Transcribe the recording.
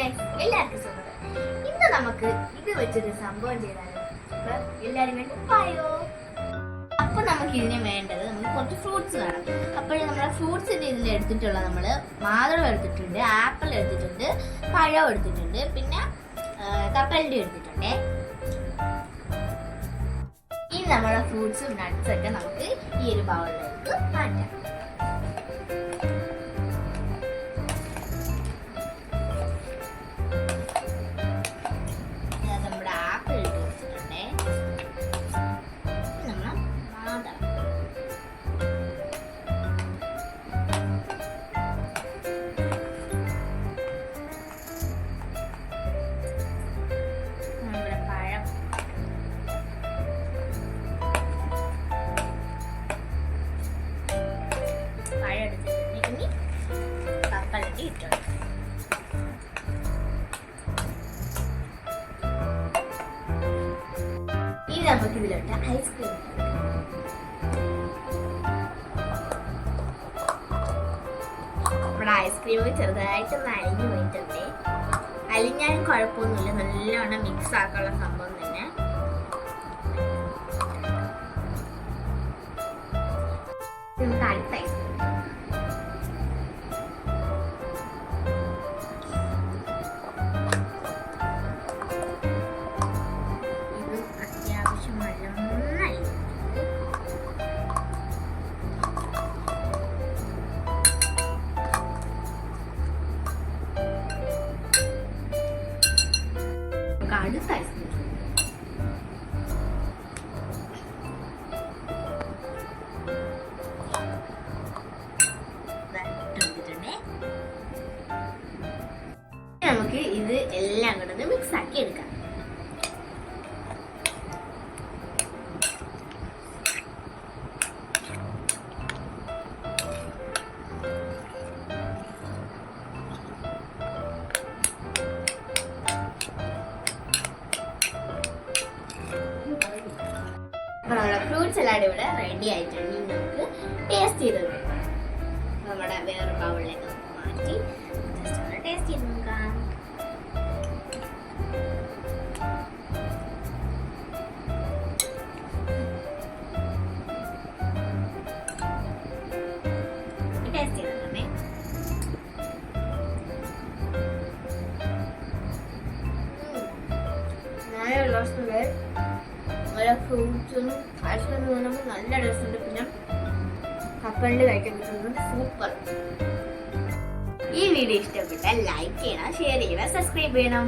Guys, എല്ലാവർക്കും സ്വാഗതം. ഇന്ന് നമുക്ക് ഇത് വെച്ചൊരു സംഭവം ചെയ്താലോ? എല്ലാവരും വേണ്ടി പായോ. അപ്പൊ നമുക്ക് ഇതിന് വേണ്ടത് നമുക്ക് കുറച്ച് ഫ്രൂട്ട്സ് വേണം. അപ്പോൾ നമ്മുടെ ഫ്രൂട്ട്സിന്റെ ഇതിൽ എടുത്തിട്ടുള്ള നമ്മള് മാതളം എടുത്തിട്ടുണ്ട്, ആപ്പിൾ എടുത്തിട്ടുണ്ട്, പഴം എടുത്തിട്ടുണ്ട്, പിന്നെ കപ്പലണ്ടി എടുത്തിട്ടുണ്ട്. ഇനി നമ്മുടെ ഫ്രൂട്ട്സും നട്ട്സ് ഒക്കെ നമുക്ക് ഈ ഒരു ബൗളിലേക്ക് മാറ്റാം. ഇനി നമുക്ക് ഇതിലോട്ട് ഐസ്ക്രീം നമ്മുടെ ഐസ്ക്രീം ചെറുതായിട്ട് അലിഞ്ഞു പോയിട്ടുണ്ട്. അലിഞ്ഞാലും കുഴപ്പമൊന്നുമില്ല, നല്ലോണം മിക്സ് ആക്കാനുള്ള സംഭവം തന്നെ. നമുക്ക് അടുത്ത ഐസ്ക്രീം അടുത്ത ഐസ്ക്രീം നമുക്ക് ഇത് എല്ലാം കൂടെ മിക്സ് ആക്കി എടുക്കാം. നമ്മുടെ ഫ്രൂട്ട്സ് എല്ലാം ഇവിടെ റെഡി ആയിട്ടുണ്ട്. നമുക്ക് ടേസ്റ്റ് ചെയ്ത് നോക്കാം. നമ്മുടെ വേറെ ബൗളിലേക്ക് നമുക്ക് മാറ്റി ജസ്റ്റ് ഒന്ന് ടേസ്റ്റ് ചെയ്ത് നോക്കാം. ടേസ്റ്റ് ചെയ്ത് നോക്കണേ. നല്ല ഫ്രൂട്ട്സും ഐസ്ക്രീം തോന്നുമ്പോൾ നല്ല ടേസ്റ്റ് ഉണ്ട്. പിന്നെ കപ്പലിൽ കഴിക്കാൻ പറ്റുന്നത് സൂപ്പർ. ഈ വീഡിയോ ഇഷ്ടപ്പെട്ടാൽ ലൈക്ക് ചെയ്യണം, ഷെയർ ചെയ്യണം, സബ്സ്ക്രൈബ് ചെയ്യണം.